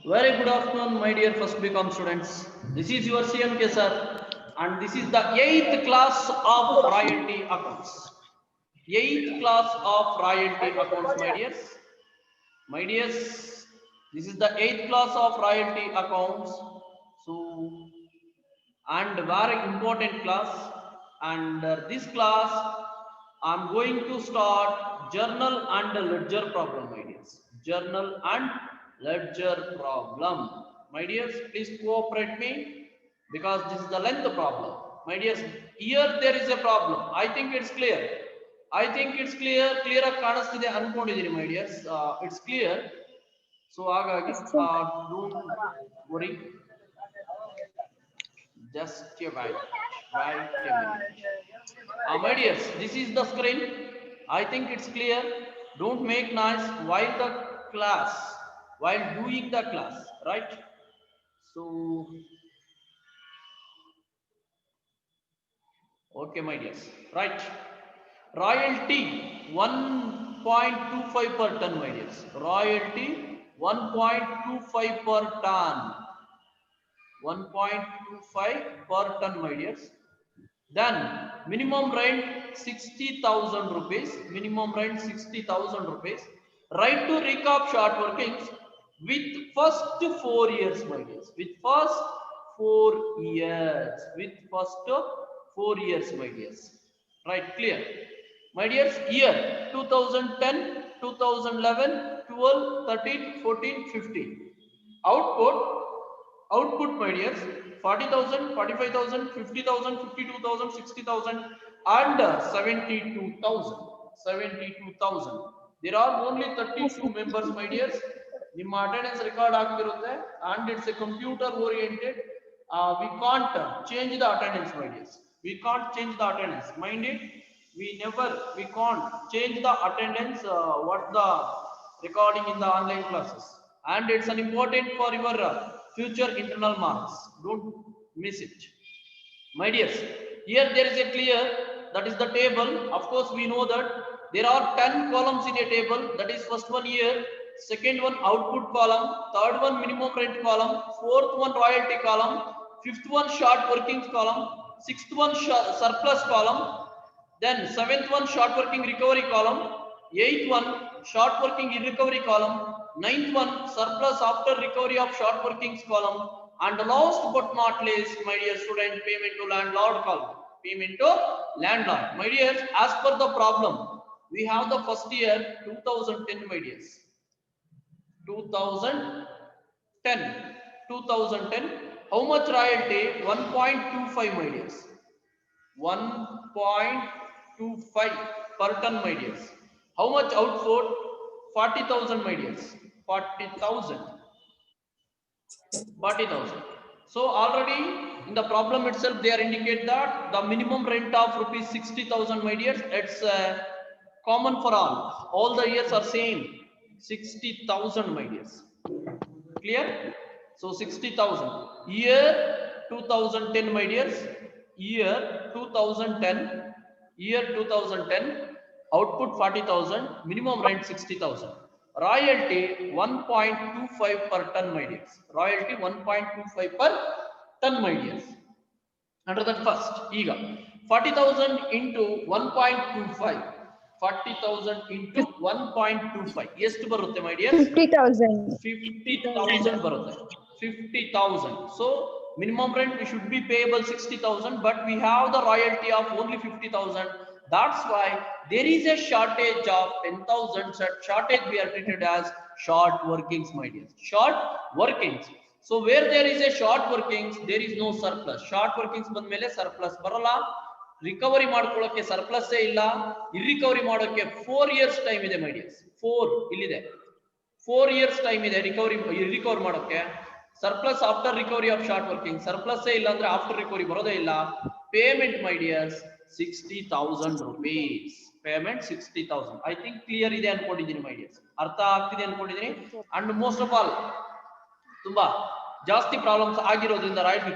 Very good afternoon, my dear first BCom students. This is your CMK sir, and this is the 8th class of royalty accounts. 8th class of royalty accounts, my dears. My dears, this is the 8th class of royalty accounts. So, and very important class. And this class, I'm going to start journal and ledger problem, my dears. Journal and ledger problem. My dears, please cooperate me because this is the length problem. My dears, here there is a problem. I think it's clear. I think it's clear. Clear ಕಾಣಿಸ್ತಿದೆ ಅನ್ಕೊಂಡಿದ್ದೀನಿ, my dears. It's clear. So ಹಾಗಾಗಿ don't worry. Just a wait a minute. My dears, this is the screen. I think it's clear. Don't make noise while the class, while doing the class, right? So, okay, my dears, right? Royalty 1.25 per ton, my dears. Royalty 1.25 per ton. 1.25 per ton, my dears. Then minimum rent 60,000 rupees. Minimum rent 60,000 rupees. Right to recap short workings with first 4 years, my dears. With first 4 years. With first 4 years, my dears. Right, clear. My dears, year 2010, 2011, 12, 13, 14, 15. Output, my dears, 40,000, 45,000, 50,000, 52,000, 60,000, and 72,000. 72,000. There are only 32 members, my dears. ನಿಮ್ಮ attendance record ಆಗ್ತಿರುತ್ತೆ, and it's a computer oriented. We can't change the attendance, my dears. We can't change the attendance. Mind it, we can't change the attendance. What the recording in the online classes, and it's an important for your future internal marks. Don't miss it, my dears. Here there is a clear, that is the table. Of course we know that there are 10 columns in a table. That is first one year, second one output column, third one minimum rent column, fourth one royalty column, fifth one short workings column, sixth one surplus column, then seventh one short working recovery column, eighth one short working irrecovery column, ninth one surplus after recovery of short workings column, and last but not least, my dear student, payment to landlord column. Payment to landlord, my dears. As per the problem, we have the first year 2010, my dears. 2010. How much royalty? 1.25, my dears. 1.25 per ton, my dears. How much output? 40,000, my dears. 40,000. 40,000. So already in the problem itself they are indicate that the minimum rent of rupees 60,000, my dears. It's common for all the years are same, 60,000, my dears. Clear? So 60,000 year 2010, my dears. Year 2010, output 40,000, minimum rent 60,000, royalty 1.25 per ton, my dears. Royalty 1.25 per ton, my dears. Under that first, ಈಗ 40,000 into 1.25, 40,000 into 1.25 ಎಷ್ಟು ಬರುತ್ತೆ, my dears? 50,000. 50,000 ಬರುತ್ತೆ. 50,000. So minimum rent we should be payable 60,000, but we have the royalty of only 50,000. That's why there is a shortage of 10,000. Shortage we are treated as short workings, my dears. Short workings. So where there is a short workings, there is no surplus. Short workings ಬಂದ್ಮೇಲೆ surplus ಬರಲ್ಲ. Recovery ಮಾಡ್ಕೊಳ್ಳೋಕೆ surplus ಇಲ್ಲ. ಇರ್ರಿಕವರಿ ಮಾಡೋಕೆ 4 years time ಇದೆ, my dears. 4 ಇಲ್ಲಿದೆ, 4 years time ಇದೆ recover ಮಾಡೋಕೆ. Surplus after recovery of short working, surplus ಇಲ್ಲ ಅಂದ್ರೆ ಆಫ್ಟರ್ ರಿಕವರಿ ಬರೋದೇ ಇಲ್ಲ. Payment, my dears, 60,000 rupees. Payment 60,000. I think clear ಇದೆ ಅನ್ಕೊಂಡಿದ್ದೀನಿ, ಮೈ ಡಿಯರ್ಸ್. ಅರ್ಥ ಆಗ್ತಿದೆ ಅನ್ಕೊಂಡಿದ್ದೀನಿ. ಅಂಡ್ ಮೋಸ್ಟ್ ಆಫ್ ಆಲ್ ತುಂಬಾ ಜಾಸ್ತಿ ಪ್ರಾಬ್ಲಮ್ಸ್ ಆಗಿರೋದ್ರಿಂದ, ರೈಟ್,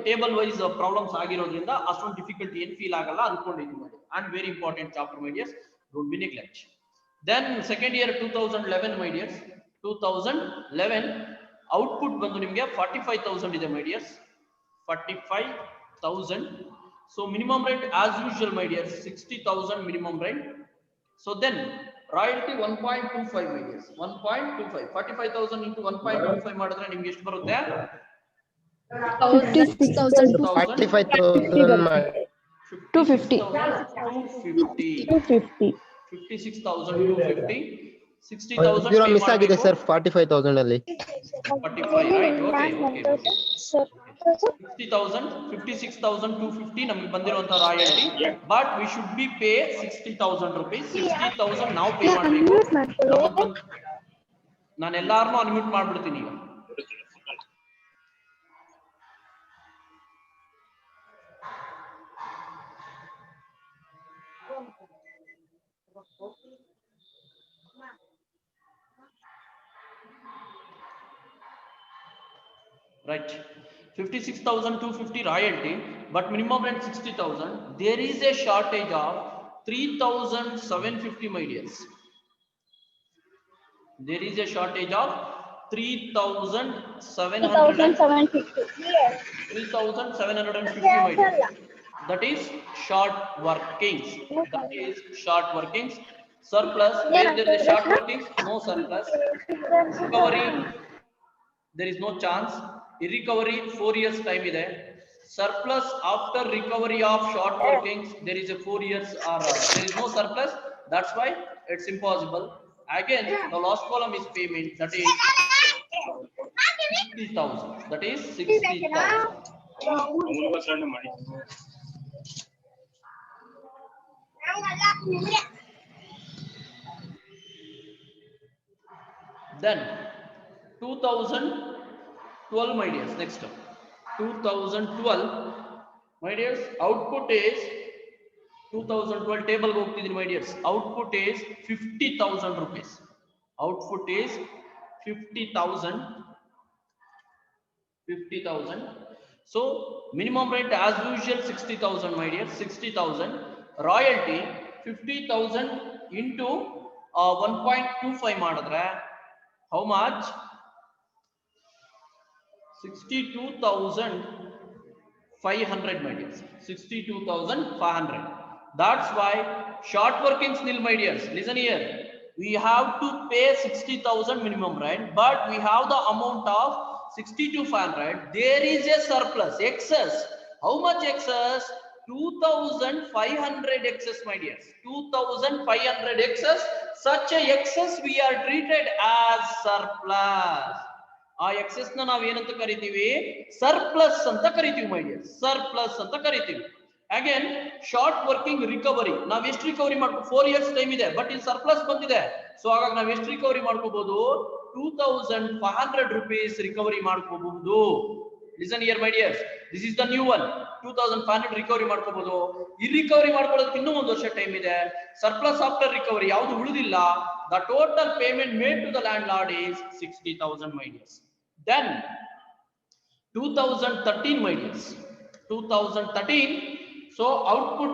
ಟೇಬಲ್ ವೈಸ್ ಪ್ರಾಬ್ಲಮ್ಸ್ ಆಗಿರೋದ್ರಿಂದ ಅಷ್ಟೊಂದು ಡಿಫಿಕಲ್ಟಿ ಏನು ಫೀಲ್ ಆಗಲ್ಲ ಅನ್ಕೊಂಡಿದ್ದೀನಿ. And very important chapter, my dears. Don't be neglect. Then second year 2011, my dears. 2011 output ಬಂದು ನಿಮಗೆ 45,000 ಇದೆ my dears, 45,000. So minimum rent as usual my dears, 60,000 minimum rent. So then royalty 1.25 my dears, 1.25, 45,000 into 1.25 ಮಾಡಿದ್ರೆ ನಿಮಗೆ ಎಷ್ಟು ಬರುತ್ತೆ? 56,000 to 45,000 250. 56,250, 60,000 0 pay miss ಆಗಿದೆ ಮಾಡಬೇಕು. Sir 45,000 ಅಲ್ಲಿ. 45 right, okay. 60,000, 56,250 ನಮಗೆ ಬಂದಿರುವಂತ royalty, but we should be pay 60,000 rupees. 60,000 ನಾವು ಪೇ ಮಾಡಬೇಕು. ನಾನು ಎಲ್ಲಾರನ್ನೂ ಅನ್ಮ್ಯೂಟ್ ಮಾಡ್ಬಿಡ್ತೀನಿ ಈಗ. Right, 56,250 royalty, but minimum rent 60,000. There is a shortage of 3,750 my dears. There is a shortage of 3,750. 3,750 my dears. That is short workings. That is short workings. Surplus, where there is a short workings, no surplus. Recovery, there is no chance. Recovery 4 years time ide. Surplus after recovery of short workings, there is a 4 years or there is no surplus. That's why it's impossible. Again, the last column is payment. That is 60,000. That is 60,000. Then 2012 my dears, next 2012 my dears, output is 2012 table go ಹೋಗ್ತಿದ್ದೀನಿ my dears. Output is 50,000 rupees. Output is 50,000. So minimum rent as usual 60,000 my dears, 60,000. Royalty 50,000 into 1.25 ಮಾಡಿದ್ರೆ how much? 62,500 my dears, 62,500. That's why short workings nil my dears. Listen here, we have to pay 60,000 minimum rent, but we have the amount of 62,500. There is a surplus, excess. How much excess? 2,500 excess my dears, 2,500 excess. Such a excess we are treated as surplus. ಆ excess ನ ನಾವು ಏನಂತ ಕರಿತೀವಿ? Surplus ಅಂತ ಕರಿತೀವಿ my dear, surplus ಅಂತ ಕರಿತೀವಿ. Again short working recovery, ನಾವ್ ಎಷ್ಟು ರಿಕವರಿ ಮಾಡ್ಕೋ 4 years ಟೈಮ್ ಇದೆ, ಬಟ್ ಇಲ್ಲಿ ಸರ್ಪ್ಲಸ್ ಬಂದಿದೆ. ಸೊ ಹಾಗಾಗಿ ನಾವ್ ಎಷ್ಟು ರಿಕವರಿ ಮಾಡ್ಕೋಬಹುದು? 2,500 rupees ರಿಕವರಿ ಮಾಡ್ಕೋಬಹುದು. Listen here my dears, this is the new one. 2,500 recovery ಮಾಡ್ಕೋಬಹುದು. ಈ ರಿಕವರಿ ಮಾಡ್ಕೊಳ್ಳೋದಕ್ಕೆ ಇನ್ನೂ 1 ವರ್ಷ ಟೈಮ್ ಇದೆ. ಸರ್ಪ್ಲಸ್ ಆಫ್ಟರ್ ರಿಕವರಿ ಯಾವುದು ಉಳಿದಿಲ್ಲ. The total payment made to the landlord is 60,000 my dears. Then 2013 my dears, 2013. So output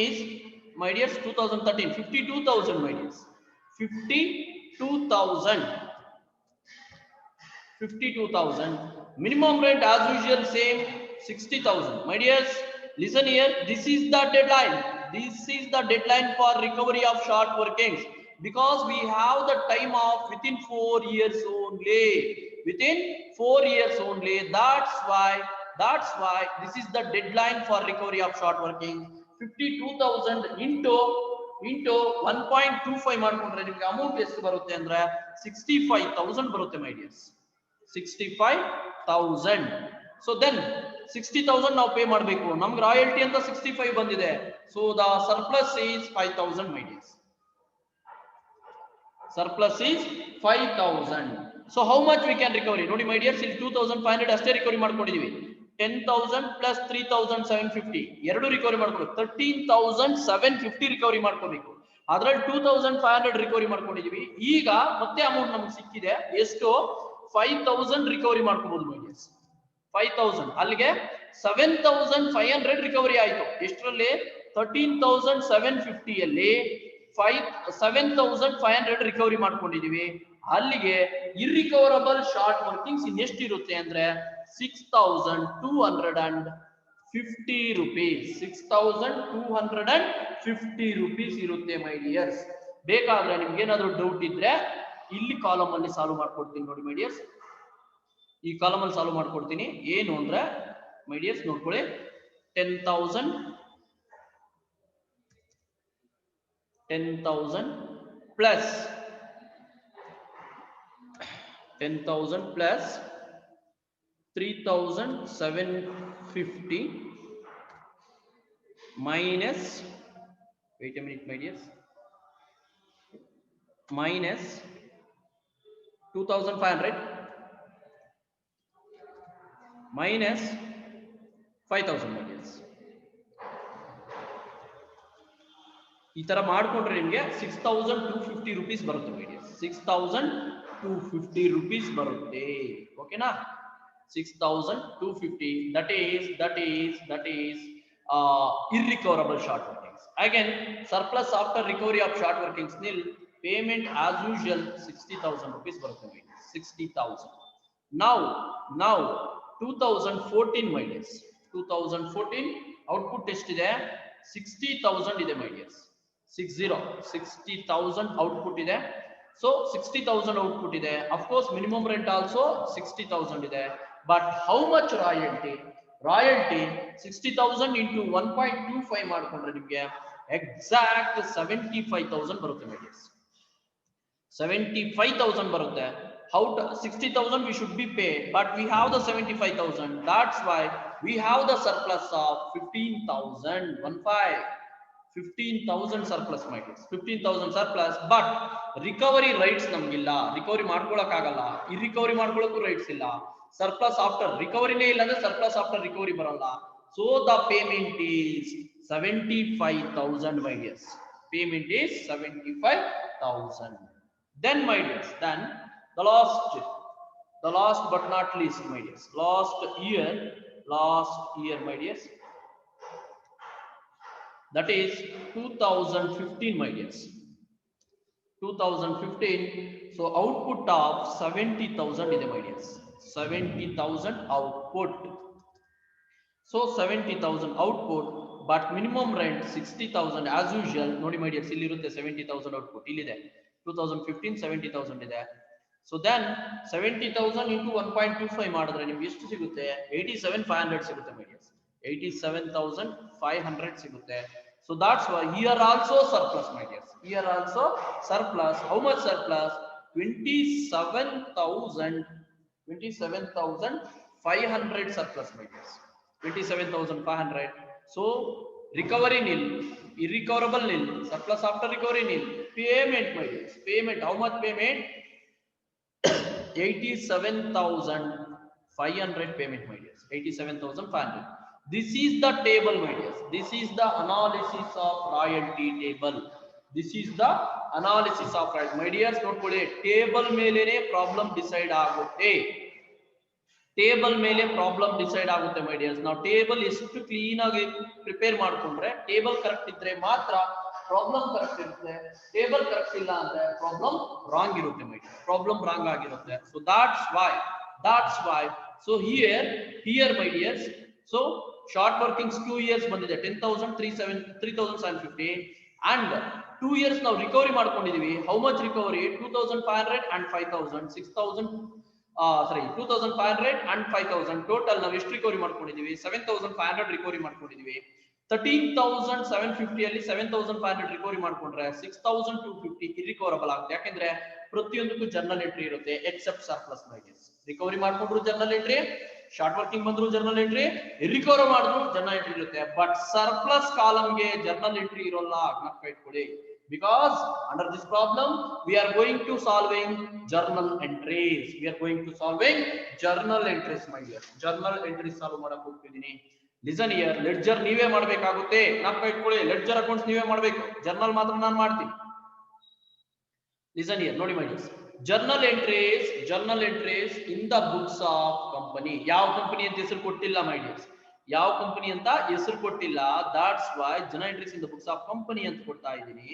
is my dears 2013 52,000 my dears, 52,000. Minimum rent as usual same 60,000 my dears. Listen here, this is the deadline. This is the deadline for recovery of short workings, because we have the time of within 4 years only. Within 4 years only. That's why this is the deadline for recovery of short working. 52,000 into 1.25 ಮಾಡ್ಕೊಂಡ್ರೆ ನಿಮಗೆ amount ಎಷ್ಟು ಬರುತ್ತೆ ಅಂದ್ರೆ 65,000 ಬರುತ್ತೆ my dears, 65,000. So then 60,000 ನಾವು pay ಮಾಡಬೇಕು. ನಮ್ಗೆ royalty ಅಂತ 65 ಬಂದಿದೆ. So the surplus is 5,000 my dears. Surplus is 5,000. So how much we can recover? ನೋಡಿ my dears, ಇಲ್ಲಿ 2,500 ಅಷ್ಟೇ ರಿಕವರಿ ಮಾಡ್ಕೊಂಡಿದೀವಿ. 10,000 plus 3,750 ಎರಡು ರಿಕವರಿ ಮಾಡ್ಕೊಳ್ಳೋದು, 13,750 ರಿಕವರಿ ಮಾಡ್ಕೋಬೇಕು. ಅದ್ರಲ್ಲಿ 2,500 ರಿಕವರಿ ಮಾಡ್ಕೊಂಡಿದೀವಿ. ಈಗ ಮತ್ತೆ ಅಮೌಂಟ್ ನಮ್ಗೆ ಸಿಕ್ಕಿದೆ. ಎಷ್ಟು? 5,000 ರಿಕವರಿ ಮಾಡ್ಕೋಬಹುದು my dears. 5,000 ಅಲ್ಲಿಗೆ 7,500 ರಿಕವರಿ ಆಯ್ತು. ಎಷ್ಟರಲ್ಲಿ? 13,750 ಅಲ್ಲಿ 7500 ರಿಕವರಿ ಮಾಡ್ಕೊಂಡಿದೀವಿ. ಅಲ್ಲಿಗೆ ಇರ್ರಿಕವರಬಲ್ ಶಾರ್ಟ್ ವರ್ಕಿಂಗ್ಸ್ ಇನ್ನೆಷ್ಟು ಇರುತ್ತೆ ಅಂದ್ರೆ 6250 rupees. 6250 rupees ಇರುತ್ತೆ ಮೈ ಡಿಯರ್ಸ್. ಬೇಕಾದ್ರೆ ನಿಮ್ಗೆ ಏನಾದ್ರು ಡೌಟ್ ಇದ್ರೆ ಇಲ್ಲಿ ಕಾಲಮ್ ಅಲ್ಲಿ ಸಾಲ್ವ್ ಮಾಡ್ಕೊಡ್ತೀನಿ ನೋಡಿ ಮೈ ಡಿಯರ್ಸ್. ಈ ಕಾಲಮ್ ಅಲ್ಲಿ ಸಾಲ್ವ್ ಮಾಡ್ಕೊಡ್ತೀನಿ. ಏನು ಅಂದ್ರೆ ಮೈ ಡಿಯರ್ಸ್ ನೋಡ್ಕೊಳ್ಳಿ, 10,000 plus 3,750 minus, wait a minute my dears, minus 2,500 minus 5,000 my dears. ಈ ತರ ಮಾಡ್ಕೊಂಡ್ರೆ ನಿಮಗೆ 6,250 rupees ಬರುತ್ತೆ ಮೈ ಡಿಯರ್. 6,250 rupees ಬರುತ್ತೆ. ಓಕೆನಾ? 6,250 that is irrecoverable short workings. Again, surplus after recovery of short workings nil, payment as usual 60,000 rupees ಬರುತ್ತೆ my dear. 60,000. Now 2014 my dears. 2014 output ಎಷ್ಟಿದೆ? 60,000 ಇದೆ ಮೈ ಡಿಯರ್ಸ್. 60,000 output ಇದೆ. So 60,000 output ಇದೆ. Of course minimum rent also 60,000 ಇದೆ. But how much royalty? Royalty 60,000 into 1.25 ಮಾಡ್ಕೊಂಡ್ರೆ ನಿಮಗೆ exact 75,000 ಬರುತ್ತೆ my dears. 75,000 ಬರುತ್ತೆ. How 60,000 we should be paid, but we have the 75,000. That's why we have the surplus of 15,000. 15,000 surplus my dears. 15,000 surplus, but recovery rights ನಮಗಿಲ್ಲ. Recovery ಮಾಡ್ಕೊಳ್ಳೋಕೆ ಆಗಲ್ಲ. ಈ recovery ಮಾಡ್ಕೊಳ್ಳೋಕೆ rights ಇಲ್ಲ. ಸರ್ಪ್ಲಸ್ ಆಫ್ಟರ್ ರಿಕವರಿನೇ ಇಲ್ಲ ಅಂದ್ರೆ ಸರ್ಪ್ಲಸ್ ಆಫ್ಟರ್ ರಿಕವರಿ ಬರಲ್ಲ. So the payment is 75,000 my dears. Payment is 75,000. Then my dears, then the last but not least my dears, last year my dears, that is 2015 my dears. 2015, so output of 70,000 ಇದೆ my dears. 70,000 output. So 70,000 output, but minimum rent 60,000 as usual. ನೋಡಿ my dears, ಇಲ್ಲಿ ಇರುತ್ತೆ 70,000 output. ಇಲ್ಲಿದೆ 2015 70,000 ಇದೆ. So then 70,000 into 1.25 ಮಾಡಿದ್ರೆ ನಿಮ್ಗೆ ಎಷ್ಟು ಸಿಗುತ್ತೆ? 87,500 ಸಿಗುತ್ತೆ my dears. 87,500 ಸಿಗುತ್ತೆ. So that's why here also surplus my dears. Here also surplus. How much surplus? 27,500 surplus my dears. 27,500. So recovery nil, irrecoverable nil, surplus after recovery nil, payment my dears. Payment, how much payment? 87,500 payment my dears. 87,500. This is the table my dears. This is the analysis of royalty table. This is the analysis of royalty my dears. ನೋಡ್ಕೊಳ್ಳಿ, table ಮೇಲೆನೇ problem decide ಆಗುತ್ತೆ. Table ಮೇಲೆ problem decide ಆಗುತ್ತೆ ಮೈ dears. ನಾವು table ಎಷ್ಟು clean ಆಗಿ prepare ಮಾಡ್ಕೊಂಡ್ರೆ, table correct ಇದ್ರೆ ಮಾತ್ರ ಪ್ರಾಬ್ಲಮ್ ಕರೆಕ್ಟ್ ಇರುತ್ತೆ. ಟೇಬಲ್ ಕರೆಕ್ಟ್ ಇಲ್ಲ ಅಂದ್ರೆ ಪ್ರಾಬ್ಲಮ್ ರಾಂಗ್ ಇರುತ್ತೆ ಮೈ ಡಿಯರ್. ಪ್ರಾಬ್ಲಮ್ ರಾಂಗ್ ಆಗಿರುತ್ತೆ. So that's why so here my dears, so short workings 2 years ಬಂದಿದೆ 10,30750 and 2 years ನಾವು ರಿಕವರಿ ಮಾಡ್ಕೊಂಡಿದೀವಿ. How much recovery? 2,500 and 5,000, 2,500 and 5,000 total ನಾವು ಎಷ್ಟು ರಿಕವರಿ ಮಾಡ್ಕೊಂಡಿದೀವಿ? 7,500 ರಿಕವರಿ ಮಾಡ್ಕೊಂಡಿದೀವಿ. 13,750 ಅಲ್ಲಿ 7,500 ರಿಕವರಿ ಮಾಡ್ಕೊಂಡ್ರೆ 6,250 ಇರ್ರಿಕವರಬಲ್ ಆಗುತ್ತೆ. ಯಾಕೆಂದ್ರೆ ಪ್ರತಿಯೊಂದಕ್ಕೂ ಜರ್ನಲ್ ಎಂಟ್ರಿ ಇರುತ್ತೆ ಎಕ್ಸೆಪ್ಟ್ ಸರ್ಪ್ಲಸ್ ಮೈ ಡಿಯರ್ಸ್. ರಿಕವರಿ ಮಾಡ್ಕೊಂಡ್ರು ಜರ್ನಲ್ ಎಂಟ್ರಿ, ಶಾರ್ಟ್ ವರ್ಕಿಂಗ್ ಬಂದ್ರು ಜರ್ನಲ್ ಎಂಟ್ರಿ, ರಿಕವರ್ ಮಾಡಿದ್ರು ಜರ್ನಲ್ ಎಂಟ್ರಿ ಇರುತ್ತೆ. ಬಟ್ ಸರ್ಪ್ಲಸ್ ಕಾಲಮ್ಗೆ ಜರ್ನಲ್ ಎಂಟ್ರಿ ಇರೋಲ್ಲ. ಜ್ಞಾಪಕ ಇಟ್ಕೊಳ್ಳಿ. Because under this problem we are going to solving journal entries. We are going to solving journal entries my dear. Journal entries solve ಮಾಡಕ್ಕೆ ಹೋಗ್ತಿದ್ದೀನಿ. Listen here, ledger ನೀವೇ ಮಾಡಬೇಕಾಗುತ್ತೆ. ಜ್ಞಾಪಕ ಇಟ್ಕೊಳ್ಳಿ, ledger accounts ನೀವೇ ಮಾಡಬೇಕು. ಜರ್ನಲ್ ಮಾತ್ರ ನಾನು ಮಾಡ್ತೀನಿ. Listen here, ನೋಡಿ my dear. Journal entries in the books of company. ಯಾವ ಕಂಪನಿ ಅಂತ ಹೆಸರು ಕೊಟ್ಟಿಲ್ಲ my dears. ಯಾವ ಕಂಪನಿ ಅಂತ ಹೆಸರು ಕೊಟ್ಟಿಲ್ಲ. That's why journal entries in the books of company ಅಂತ ಕೊಡ್ತಾ ಇದ್ದೀನಿ.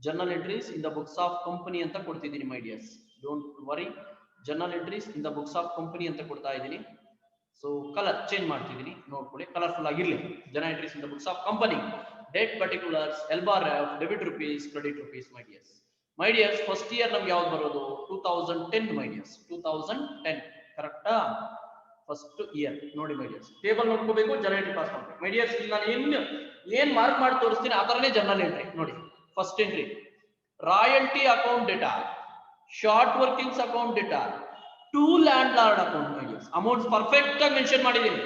Journal entries in the books of company ಅಂತ ಕೊಡ್ತಿದ್ದೀನಿ my dears. Don't worry. Journal entries in the books of company ಅಂತ ಕೊಡ್ತಾ ಇದ್ದೀನಿ. So color change ಮಾಡ್ತಿದ್ದೀನಿ ನೋಡ್ಕೊಳ್ಳಿ, ಕಲರ್ಫುಲ್ ಆಗಿರ್ಲಿ. Journal entries in the books of company. Date particulars, LBARF, debit rupees, credit rupees my dears. My dears, first year ನಮ್ಗೆ ಯಾವ್ದು ಬರೋದು 2010 my dears. 2010 ಕರೆಕ್ಟಾ? ಫಸ್ಟ್ ಇಯರ್ ನೋಡಿ ಮೈ ಡಿಯರ್ಸ್, ಟೇಬಲ್ ನೋಡ್ಕೋಬೇಕು, journal entry pass ಮಾಡಬೇಕು my dears. ಇಲ್ಲಿ ನಾನು ಏನ್ ಮಾರ್ಕ್ ಮಾಡಿ ತೋರಿಸ್ತೀನಿ ಆ ತರನೇ ಜರ್ನಲ್ ಎಂಟ್ರಿ ನೋಡಿ. First entry royalty account data, short workings account data, to landlord account my dears. Amounts perfect ಆಗಿ ಮೆನ್ಷನ್ ಮಾಡಿದ್ದೀನಿ,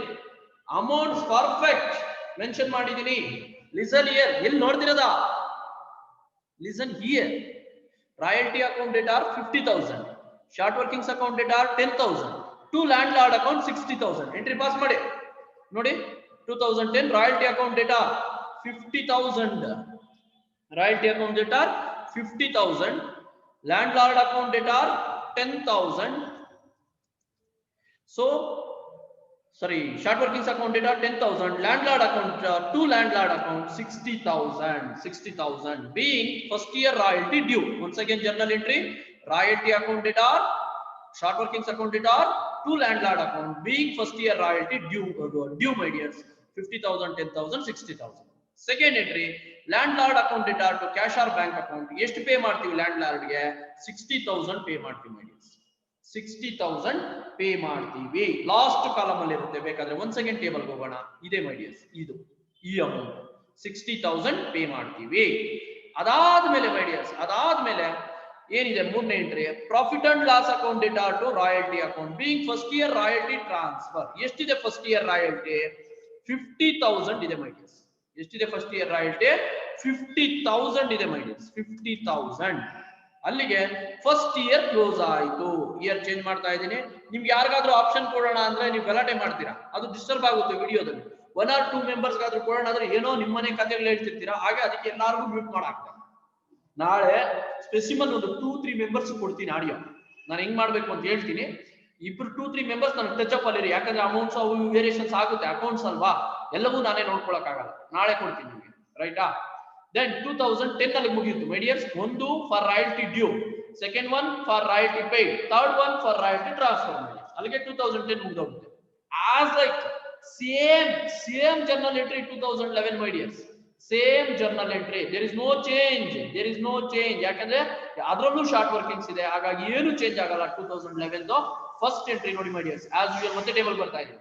ಅಮೌಂಟ್ಸ್ ಪರ್ಫೆಕ್ಟ್ ಮೆನ್ಷನ್ ಮಾಡಿದ್ದೀನಿ. ಲಿಸನ್ ಹಿಯರ್, ಎಲ್ಲಿ ನೋಡ್ತಿರೋದ? Listen here. Royalty account debtor 50,000, short workings account debtor 10,000, to landlord account 60,000. Entry pass ಮಾಡಿ ನೋಡಿ. 2010 royalty account debtor 50,000, royalty account debtor 50,000, landlord account debtor 10,000. So sorry, short workings account data 10,000, landlord account to landlord account 60,000 being first year royalty due. Once again journal entry, royalty account data, short workings account data to landlord account being first year royalty due my dears, 50,000, 10,000, 60,000. Second entry, landlord account data to cash or bank account. ಎಷ್ಟು pay ಮಾಡ್ತೀವಿ landlord ಗೆ? 60,000 pay ಮಾಡ್ತೀವಿ my dears. 60,000 pay ಮಾಡ್ತೀವಿ. Last column ಅಲ್ಲಿ ಇರುತ್ತೆ, ಬೇಕಾದ್ರೆ ಒಂದ್ second table ಹೋಗೋಣ. ಇದೆ ಮೈ ಡಿಯರ್ಸ್, ಇದು ಈ ಅಮೌಂಟ್ 60,000 ಪೇ ಮಾಡ್ತೀವಿ. ಅದಾದ್ಮೇಲೆ ಮೈ ಡಿಯರ್ಸ್, ಅದಾದ್ಮೇಲೆ ಏನಿದೆ ಮೂರನೇ entry, profit and loss account data to royalty account being first year royalty transfer. ಎಷ್ಟಿದೆ ಫಸ್ಟ್ ಇಯರ್ ರಾಯಲ್ಟಿ? 50,000 ಇದೆ ಮೈ ಡಿಯರ್ಸ್. ಎಷ್ಟಿದೆ ಫಸ್ಟ್ ಇಯರ್ ರಾಯಲ್ಟಿ? 50,000 ಇದೆ ಮೈ ಡಿಯರ್ಸ್. 50,000. ಅಲ್ಲಿಗೆ ಫಸ್ಟ್ ಇಯರ್ ಕ್ಲೋಸ್ ಆಯ್ತು. ಇಯರ್ ಚೇಂಜ್ ಮಾಡ್ತಾ ಇದ್ದೀನಿ. ನಿಮ್ಗೆ ಯಾರಿಗಾದ್ರೂ ಆಪ್ಷನ್ ಕೊಡೋಣ ಅಂದ್ರೆ ನೀವು ಗಲಾಟೆ ಮಾಡ್ತೀರಾ, ಅದು ಡಿಸ್ಟರ್ಬ್ ಆಗುತ್ತೆ ವಿಡಿಯೋದಲ್ಲಿ. 1 or 2 ಮೆಂಬರ್ಸ್ ಗಾದ್ರೂ ಕೊಡೋಣ ಅಂದ್ರೆ ಏನೋ ನಿಮ್ಮನೆ ಕಥೆಗಳು ಹೇಳ್ತಿರ್ತೀರಾ, ಹಾಗೆ ಅದಕ್ಕೆ ಎಲ್ಲಾರ್ಗೂ ಮ್ಯೂಟ್ ಮಾಡಾಕ್ತಾರೆ. ನಾಳೆ ಸ್ಪೆಸಿಮನ್ ಒಂದು 2-3 ಮೆಂಬರ್ಸ್ ಕೊಡ್ತೀನಿ ಆಡಿಯೋ. ನಾನು ಹೆಂಗ್ ಮಾಡ್ಬೇಕು ಅಂತ ಹೇಳ್ತೀನಿ. 2-3 ಮೆಂಬರ್ಸ್ ನನಗೆ ಟಚ್ ಅಪ್ ಅಲ್ಲಿ, ಯಾಕಂದ್ರೆ ಅಮೌಂಟ್ಸ್ ಅವು ವೇರಿಯೇಷನ್ಸ್ ಆಗುತ್ತೆ, ಅಕೌಂಟ್ಸ್ ಅಲ್ವಾ, ಎಲ್ಲವೂ ನಾನೇ ನೋಡ್ಕೊಳಕ್ ಆಗಲ್ಲ. ನಾಳೆ ಕೊಡ್ತೀನಿ ನಿಮಗೆ, ರೈಟಾ? Then 2010 ಅಲ್ಲಿ ಮುಗಿಯಿತು ಮೈ ಡಿಯರ್ಸ್. ಒಂದು for royalty due, second one for royalty paid, third one for royalty transfer. ಅಲ್ಲಿಗೆ 2010 ಮುಗಿದೋಗುತ್ತೆ. As like same journal entry 2011 my dears. Same journal entry, there is no change, ಯಾಕಂದ್ರೆ ಅದರಲ್ಲೂ ಶಾರ್ಟ್ ವರ್ಕಿಂಗ್ಸ್ ಇದೆ, ಹಾಗಾಗಿ ಏನು change ಆಗಲ್ಲ. 2011 first entry ನೋಡಿ my dears. As usual ಮತ್ತೆ ಟೇಬಲ್ ಬರ್ತಾ ಇದೆ,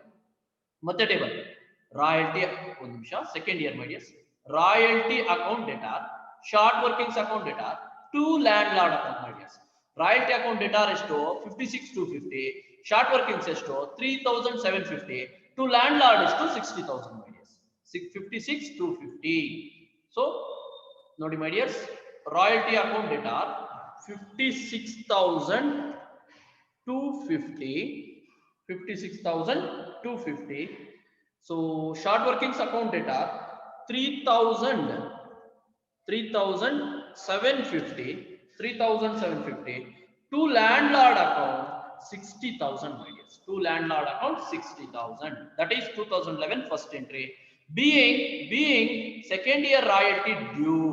ಮತ್ತೆ ಟೇಬಲ್ ರಾಯಲ್ಟಿ. ಒಂದು ನಿಮಿಷ, second year my dears. Royalty account data, short workings account data, to landlord account my dears. Royalty account data ಎಷ್ಟು? 56,250, ಶಾರ್ಟ್ ವರ್ಕಿಂಗ್ಸ್ ಎಷ್ಟು? 3,750, to landlord ಎಷ್ಟು? 60,000 my dears. 56,250. So ನೋಡಿ my dears, royalty account debtor 56,250, 56,250. So short workings account data 3,750, to landlord account 60,000 my dears. To landlord account 60,000. That is 2011 first entry. Being second year royalty due.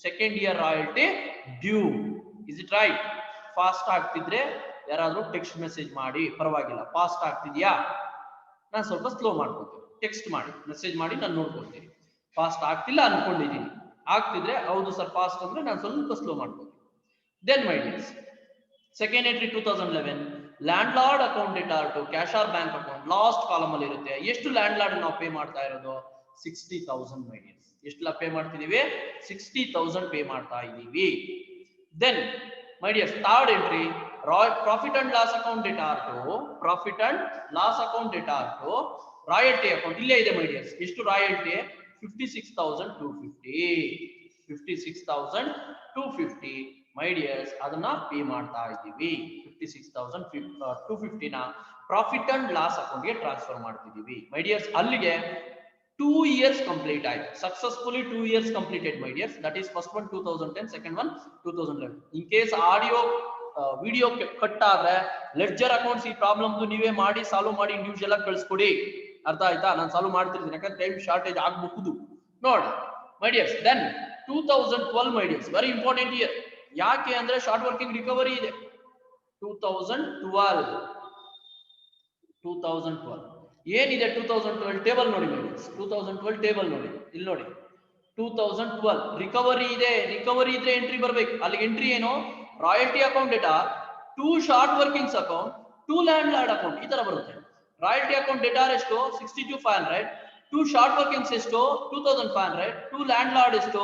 Second year royalty due. Is it right? Fast ಆಗ್ತಿದ್ರೆ ಯಾರಾದ್ರೂ text message ಮಾಡಿ, ಪರವಾಗಿಲ್ಲ. Fast ಆಗ್ತಿದ್ಯಾ? ನಾನು ಸ್ವಲ್ಪ slow ಮಾಡ್ಕೊತೀನಿ. Text ಮಾಡಿ, message ಮಾಡಿ, ನಾನು ನೋಡ್ಕೊಳ್ತೀನಿ. ಫಾಸ್ಟ್ ಆಗ್ತಿಲ್ಲ ಅನ್ಕೊಂಡಿದ್ದೀನಿ, ಆಗ್ತಿದ್ರೆ ಹೌದು ಸರ್ ಫಾಸ್ಟ್ ಅಂದ್ರೆ ನಾನು ಸ್ವಲ್ಪ ಸ್ಲೋ ಮಾಡ್ಕೊತೀನಿ. Then my dears, second entry 2011 landlord account data to cash or bank account. Last column ಅಲ್ಲಿ ಇರುತ್ತೆ. ಎಷ್ಟು ಲ್ಯಾಂಡ್ ಲಾರ್ಡ್ ನಾವು ಪೇ ಮಾಡ್ತಾ ಇರೋದು? 60,000 ಮೈ ಡಿಯರ್ಸ್. ಎಷ್ಟು ಪೇ ಮಾಡ್ತಿದೀವಿ? 60,000 ಪೇ ಮಾಡ್ತಾ ಇದೀವಿ. Then my dears, third entry profit and loss account data to royalty account. ಇಲ್ಲೇ ಇದೆ ಮೈ ಡಿಯರ್ಸ್. ಎಷ್ಟು ರಾಯಲ್ಟಿ? 56,250, 56,250 ಮೈ ಡಿಯರ್ಸ್. ಅದನ್ನ ಪೇ ಮಾಡ್ತಾ ಇದ್ದೀವಿ. 56,250 ನ ಪ್ರಾಫಿಟ್ ಅಂಡ್ ಲಾಸ್ ಅಕೌಂಟ್ ಗೆ ಟ್ರಾನ್ಸ್ಫರ್ ಮಾಡ್ತಿದೀವಿ ಮೈ ಡಿಯರ್ಸ್. ಅಲ್ಲಿಗೆ 2 years complete ಆಯ್ತು. Successfully 2 years completed my dears. That is first one 2010, second one 2011. In case audio video cut ಆದ್ರೆ ಲೆಡ್ಜರ್ ಅಕೌಂಟ್ಸ್ ಈ ಪ್ರಾಬ್ಲಮ್ ನೀವೇ ಮಾಡಿ ಸಾಲ್ವ್ ಮಾಡಿ ಇಂಡಿವಿಜುವಲ್ ಆಗಿ ಕಳಿಸ್ಕೊಡಿ. ಅರ್ಥ ಆಯ್ತಾ? ನಾನು ಸಾಲ್ವ್ ಮಾಡ್ತಿರ್ತೀನಿ, ಯಾಕಂದ್ರೆ ಟೈಮ್ ಶಾರ್ಟೇಜ್ ಆಗ್ಬಹುದು. ನೋಡ ಮೈ ಡಿಯರ್ಸ್. ದೆನ್ 2012 ಮೈ ಡಿಯರ್ಸ್, ವೆರಿ ಇಂಪಾರ್ಟೆಂಟ್ ಇಯರ್. ಯಾಕೆ ಅಂದ್ರೆ ಶಾರ್ಟ್ ವರ್ಕಿಂಗ್ ರಿಕವರಿ ಇದೆ. 2012 ಏನಿದೆ 2012 ಟೇಬಲ್ ನೋಡಿ ಮೈ ಡಿಯರ್ಸ್. 2012 ಟೇಬಲ್ ನೋಡಿ, ಇಲ್ಲಿ ನೋಡಿ 2012 ರಿಕವರಿ ಇದೆ. ರಿಕವರಿ ಇದ್ರೆ ಎಂಟ್ರಿ ಬರ್ಬೇಕು. ಅಲ್ಲಿ ಎಂಟ್ರಿ ಏನು? Royalty account data, 2 short workings account, 2 landlord account, ಈ ತರ ಬರುತ್ತೆ. ರಾಯಲ್ಟಿ ಅಕೌಂಟ್ ಡೇಟಾ ಎಷ್ಟು? 62,500. 2 ಶಾರ್ಟ್ ವರ್ಕಿಂಗ್ಸ್ ಎಷ್ಟು? 2,500. 2 ಲ್ಯಾಂಡ್ ಲಾರ್ಡ್ ಎಷ್ಟು?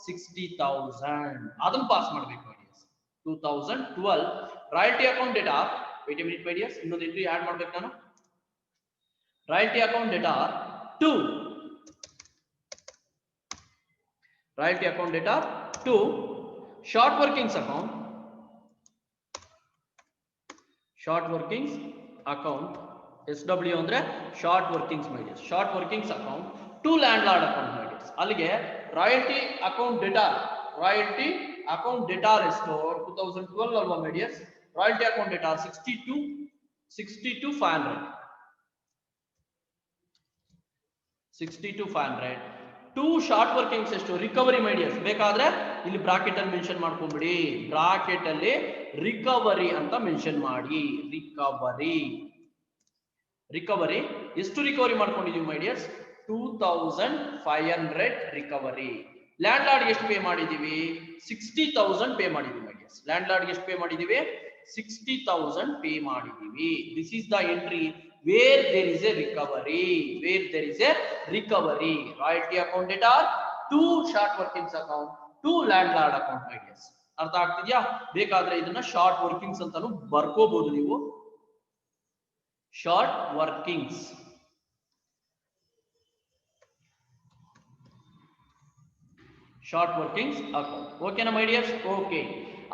60,000. ಅದನ್ನ ಪಾಸ್ ಮಾಡಬೇಕು my dears. 2012 royalty account data. Wait a minute my dears, ಇನ್ನೊಂದು ಎಂಟ್ರಿ ಆಡ್ ಮಾಡ್ಬೇಕು ನಾನು. Royalty account data 2, royalty account data 2, short workings account, short workings account, SW ಅಂದ್ರೆ short workings my dears. Short workings account, 2 landlord account my dears. ಅಲ್ಲಿಗೆ royalty account data, royalty account data ಎಷ್ಟು? 2012 ಅಲ್ವಾ my dears? Royalty account data 62,500. 62,500. 2 short workings ಎಷ್ಟು? Recovery ಮೈ dears. ಬೇಕಾದ್ರೆ ಇಲ್ಲಿ bracket ಅಲ್ಲಿ mention ಮಾಡ್ಕೊಂಡ್ಬಿಡಿ. Bracket ಅಲ್ಲಿ recovery ಅಂತ mention ಮಾಡಿ. ರಿಕವರಿ, ರಿಕವರಿ ಎಷ್ಟು ರಿಕವರಿ ಮಾಡ್ಕೊಂಡಿದೀವಿ ಮೈ ಡಿಯರ್ಸ್? 2,500 ರಿಕವರಿ. ಲ್ಯಾಂಡ್ ಲಾರ್ಡ್ ಎಷ್ಟು ಪೇ ಮಾಡಿದೀವಿ? 60,000 ಪೇ ಮಾಡಿದೀವಿ ಮೈ ಡಿಯರ್ಸ್. ಲ್ಯಾಂಡ್ ಲಾರ್ಡ್ ಎಷ್ಟು ಪೇ ಮಾಡಿದೀವಿ? 60,000 ಪೇ ಮಾಡಿದೀವಿ. This is the entry where there is a recovery, where there is a recovery. Royalty account data, 2 short workings account, 2 landlord account my dears. ಅರ್ಥ ಆಗ್ತಿದ್ಯಾ? ಬೇಕಾದ್ರೆ ಇದನ್ನ short workings ಅಂತಾನು ಬರ್ಕೋಬಹುದು ನೀವು. Short workings, short workings account. ಓಕೆನಾ my dears? Okay.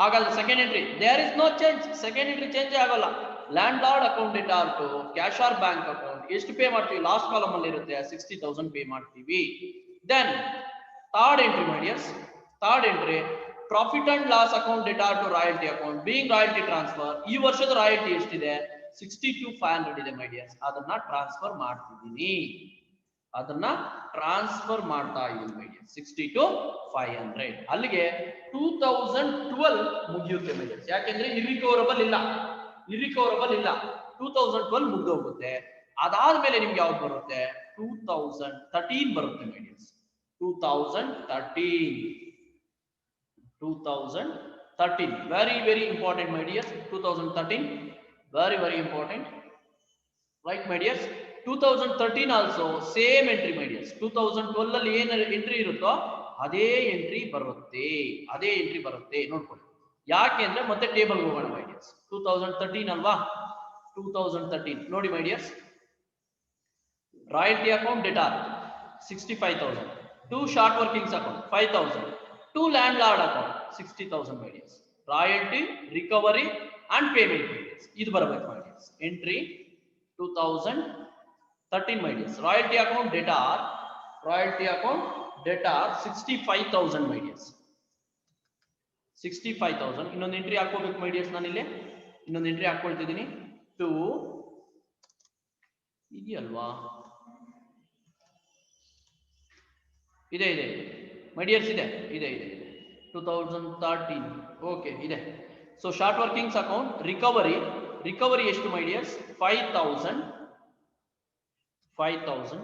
ಹಾಗಾದ್ರೆ second entry, there is no change. Second entry change ಆಗಲ್ಲ. Landlord account data to cash or bank account ಎಷ್ಟು ಪೇ ಮಾಡ್ತೀವಿ? ಲಾಸ್ಟ್ ಕಾಲಮ್ ಅಲ್ಲಿ ಇರುತ್ತೆ, 60,000 ಪೇ ಮಾಡ್ತೀವಿ. Then third entry my dears, third entry profit and loss account data to royalty account being royalty transfer. ಈ ವರ್ಷದ royalty ಎಷ್ಟಿದೆ? 62,500 ಇದೆ my dears. ಅದನ್ನ ಟ್ರಾನ್ಸ್ಫರ್ ಮಾಡ್ತಿದ್ದೀನಿ, ಅದನ್ನ ಟ್ರಾನ್ಸ್ಫರ್ ಮಾಡ್ತಾ ಇದ್ದೀನಿ ಮೈ ಡಿಯರ್ಸ್. 62,500. ಅಲ್ಲಿಗೆ 2012 ಮುಗಿಯುತ್ತೆ ಮೈ ಡಿಯರ್ಸ್. ಯಾಕೆಂದ್ರೆ ಇರ್ರಿಕವರಬಲ್ ಇಲ್ಲ, ಇರ್ರಿಕವರಬಲ್ ಇಲ್ಲ. 2012 ಮುಗ್ದು ಹೋಗುತ್ತೆ. ಅದಾದ್ಮೇಲೆ ನಿಮ್ಗೆ ಯಾವ್ದು ಬರುತ್ತೆ? 2013 ಬರುತ್ತೆ my dears. 2013 very very important my dears. 2013 very very important, right my dears. 2013 also same entry my dears. 2012 ಅಲ್ಲಿ ಏನ್ ಎಂಟ್ರಿ ಇರುತ್ತೋ ಅದೇ ಎಂಟ್ರಿ ಬರುತ್ತೆ, ಅದೇ ಎಂಟ್ರಿ ಬರುತ್ತೆ. ನೋಡ್ಕೊಳ್ಳಿ. ಯಾಕೆ ಅಂದ್ರೆ ಮತ್ತೆ ಟೇಬಲ್ ಹೋಗೋಣ ಮೈ ಡಿಯರ್ಸ್. 2013 ಅಲ್ವಾ? 2013 ನೋಡಿ my dears. Royalty account debtor 65,000, 2 short workings account 5,000, 2 landlord account 60,000 my dears. Royalty, recovery and payment my dears. ಇದು ಬರಬೇಕು my dears. Entry 2013 my dears. Royalty account data, royalty account debtor 65,000 my dears. 65,000. ಇನ್ನೊಂದು entry ಹಾಕೋಬೇಕು ಮೈ dears. ನಾನು ಇಲ್ಲಿ ಇನ್ನೊಂದು entry ಹಾಕೊಳ್ತಿದ್ದೀನಿ. 2 ಇದೆಯಲ್ವಾ? ಇದೆ ಇದೆ ಮೈ ಡಿಯರ್ಸ್, ಇದೆ ಇದೆ ಇದೆ 2013. ಓಕೆ ಇದೆ. So short workings account recovery, recovery ಎಷ್ಟು my dears? 5,000. 5,000.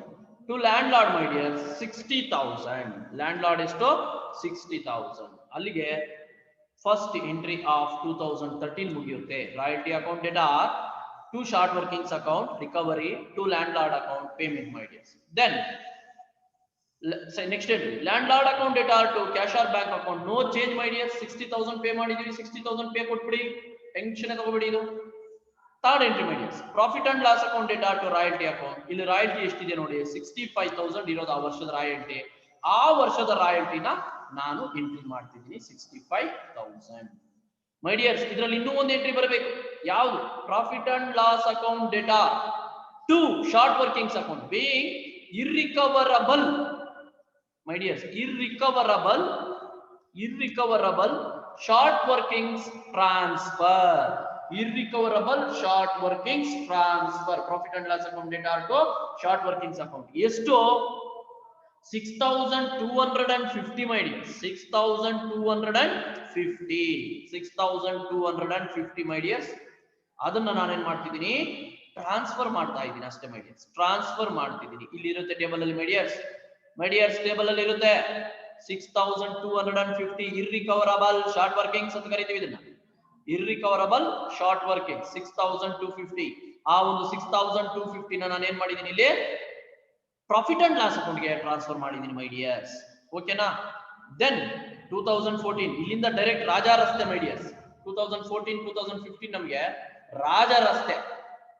To landlord my dears 60,000. Landlord ಎಷ್ಟು? 60,000. ಅಲ್ಲಿಗೆ ಫಸ್ಟ್ ಎಂಟ್ರಿ ಆಫ್ 2013 ಮುಗಿಯುತ್ತೆ. Royalty account data, 2 short workings account, recovery, 2 landlord account, payment my dears. Then next entry landlord account data to cash or bank account. No change my dears. 60,000 pay ಮಾಡಿದೀವಿ, 60,000 pay ಕೊಟ್ಬಿಡಿ, tension ತಗೋಬೇಡಿ. ಇದು third entry my dears. Profit and loss account data to royalty account. ಇಲ್ಲಿ royalty ಎಷ್ಟಿದೆ ನೋಡಿ? 65,000 ಇರೋದು ಆ ವರ್ಷದ royalty. ಆ ವರ್ಷದ ರಾಯಲ್ಟಿನ ನಾನು ಎಂಟ್ರಿ ಮಾಡ್ತಿದ್ದೀನಿ 65,000 ಮೈ ಡಿಯರ್ಸ್. ಇದರಲ್ಲಿ ಇನ್ನೂ ಒಂದು ಎಂಟ್ರಿ ಬರಬೇಕು. ಯಾವುದು? Profit and loss account data to short workings account being irrecoverable my dears. Irrecoverable, irrecoverable short workings transfer. Irrecoverable short workings transfer. Profit and loss account data to short workings account ಎಷ್ಟು? 6,250 my dear. 6,250. 6,250 my dears. ಅದನ್ನ ನಾನೇನ್ ಮಾಡ್ತಿದ್ದೀನಿ, transfer ಮಾಡ್ತಾ ಇದ್ದೀನಿ ಅಷ್ಟೇ ಮೈ dears. Transfer ಮಾಡ್ತಿದ್ದೀನಿ. ಇಲ್ಲಿ ಇರುತ್ತೆ ಟೇಬಲ್ ಅಲ್ಲಿ ಮೈ ಡಿಯರ್ಸ್. ಮೈ ಡಿಯರ್ಸ್ ಟೇಬಲ್ ಅಲ್ಲಿ ಇರುತ್ತೆ 6,250 ಇರ್ರಿಕವರಬಲ್ ಶಾರ್ಟ್ ವರ್ಕಿಂಗ್ಸ್ ಅಂತ ಕರಿತೀವಿ ಇದನ್ನ. Irrecoverable short working 6,250. ಆ ಒಂದು 6,250 ನಾನು ಏನ್ ಮಾಡಿದ್ದೀನಿ ಇಲ್ಲಿ ಪ್ರಾಫಿಟ್ ಅಂಡ್ ಲಾಸ್ ಅಕೌಂಟ್ಗೆ ಟ್ರಾನ್ಸ್ಫರ್ ಮಾಡಿದ್ದೀನಿ ಮೈ ಡಿಯರ್ಸ್. ಓಕೆನಾ? ದೆನ್ 2014 ಇಲ್ಲಿಂದ ಡೈರೆಕ್ಟ್ ರಾಜಾ ರಸ್ತೆ ಮೈ ಡಿಯರ್ಸ್. 2014 2015 ನಮಗೆ ರಾಜ ರಸ್ತೆ,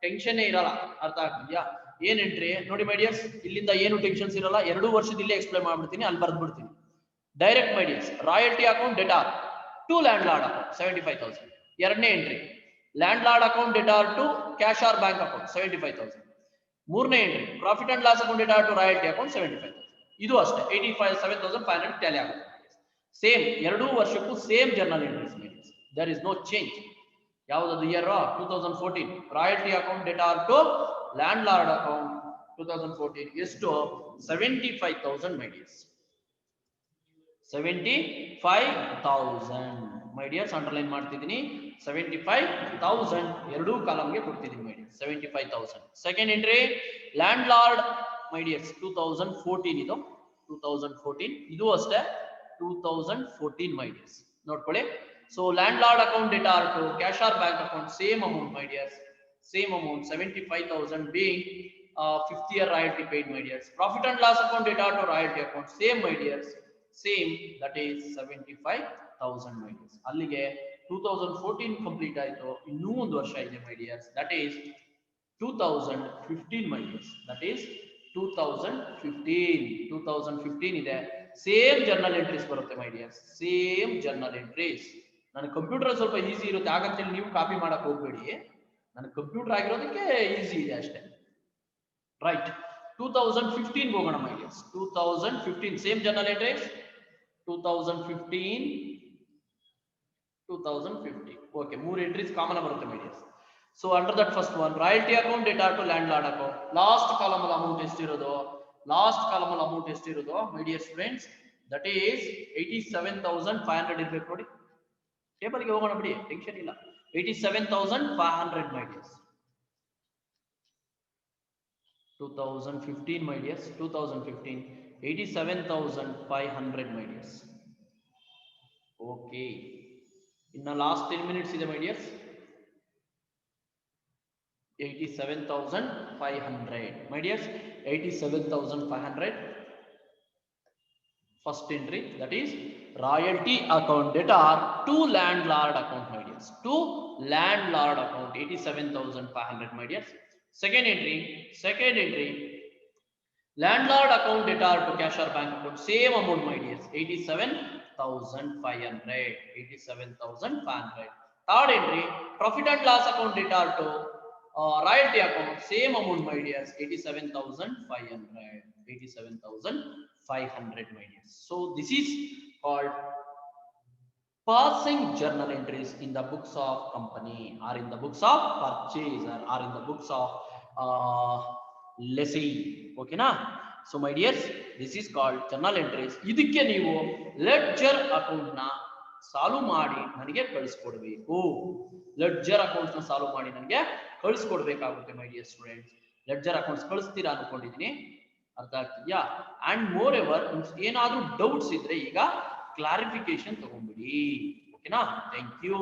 ಟೆನ್ಷನ್ ಇರಲ್ಲ. ಅರ್ಥ ಆಗ್ತಿದ್ಯಾ? ಏನ್ ಎಂಟ್ರಿ ನೋಡಿ ಮೈ ಡಿಯರ್ಸ್, ಇಲ್ಲಿಂದ ಏನು ಟೆನ್ಷನ್ಸ್ ಇರಲ್ಲ. 2 ವರ್ಷದ ಇಲ್ಲೇ ಎಕ್ಸ್ಪ್ಲೈನ್ ಮಾಡ್ಬಿಡ್ತೀನಿ, ಅಲ್ಲಿ ಬರ್ದ್ಬಿಡ್ತೀನಿ direct my dears. Royalty account debtor to landlord account 75,000. ಎರಡನೇ entry landlord account debtor to cash or bank account 75,000. ಮೂರನೇ entry profit and loss account debtor to royalty account 75,000. ಇದು ಅಷ್ಟೇ 87,500 ಟ್ಯಾಲಿ ಆಗುತ್ತೆ. Same 2 ವರ್ಷಕ್ಕೂ same journal entries my dears. There is no change. ಯಾವ್ದು year 2014 royalty account debtor to landlord account 2014 ಎಷ್ಟು 75,000 my dears. 75,000 my dears. Underline ಮಾಡ್ತಿದ್ದೀನಿ 75,000 ಎರಡೂ ಕಾಲಮ್ಗೆ ಕೊಡ್ತಿದ್ದೀನಿ my dears. 75,000. Second entry landlord my dears 2014 ಇದು 2014 ಇದು ಅಷ್ಟೇ 2014 my dears. ನೋಡ್ಕೊಳ್ಳಿ. So landlord account debtor to cash or bank account same amount my dears. Same amount 75,000 being 5th year royalty paid my dears. Profit and loss account debtor to royalty account same my dears. Same, that is 75,000 my dears. ಅಲ್ಲಿಗೆ 2014 complete ಆಯ್ತು. ಇನ್ನೂ ಒಂದು ವರ್ಷ ಇದೆ my dears. That is 2015 my dears. That is 2015 ಇದೆ. Same journal entries ಬರುತ್ತೆ my dears. Same journal entries. ನನ್ನ computer ಸ್ವಲ್ಪ ಈಸಿ ಇರುತ್ತೆ, ಹಾಗಂತೇಳಿ ನೀವು ಕಾಪಿ ಮಾಡಕ್ ಹೋಗ್ಬೇಡಿ. ನನ್ನ ಕಂಪ್ಯೂಟರ್ ಆಗಿರೋದಕ್ಕೆ ಈಸಿ ಇದೆ ಅಷ್ಟೇ. ರೈಟ್, 2015 ಹೋಗೋಣ my dears. 2015 same journal entries. 2015 okay, 3 entries common ಬರುತ್ತೆ my dears. So under that first one royalty account debtor to landlord account. Last column ಅಲ್ಲಿ ಅಮೌಂಟ್ ಎಷ್ಟಿರೋದು? ಲಾಸ್ಟ್ ಕಾಲಮ್ ಅಲ್ಲಿ ಅಮೌಂಟ್ ಎಷ್ಟಿರೋದು my dear students? That is 87,500 ಇರ್ಬೇಕು ನೋಡಿ. Table ಗೆ ಹೋಗೋಣ ಬಿಡಿ, ಟೆನ್ಷನ್ ಇಲ್ಲ. 87,500 ಮೈ ಡಿಯರ್ಸ್. 2015 ಮೈ ಡಿಯರ್ಸ್. 2015 87,500 ಮೈ ಡಿಯರ್ಸ್. ಓಕೆ, ಇನ್ನ ಲಾಸ್ಟ್ 10 ಮಿನಿಟ್ಸ್ ಇದೆ my dears. 87,500 my dears. 87,500 first entry, that is royalty account debtor to landlord account my dears. To landlord account 87,500 my dears. Second entry landlord account debtor to cash or bank account same amount my dears. 87,500. 87,500. Third entry profit and loss account debtor to royalty account same amount my dears. 87,500. 87,500 my dears. So this is called passing journal entries in the books of company, or in the books of purchaser, or in the books of lessee. Okay na? So my dears, this is called journal entries. ಇದಕ್ಕೆ ನೀವು ledger account ನ solve ಮಾಡಿ ನನಗೆ ಕಳಿಸ್ಕೊಡ್ಬೇಕು. Ledger accounts ನ solve ಮಾಡಿ ನನಗೆ ಕಳಿಸ್ಕೊಡ್ಬೇಕಾಗುತ್ತೆ my dear students. Ledger accounts ಕಳಿಸ್ತೀರಾ ಅನ್ಕೊಂಡಿದೀನಿ. ಅರ್ಥ ಆಗ್ತಿದ್ಯಾ? ಅಂಡ್ ಮೋರ್ ಎವರ್ ಏನಾದ್ರೂ ಡೌಟ್ಸ್ ಇದ್ರೆ ಈಗ ಕ್ಲಾರಿಫಿಕೇಶನ್ ತಗೊಂಡ್ಬಿಡಿ. ಓಕೆನಾ? Thank you.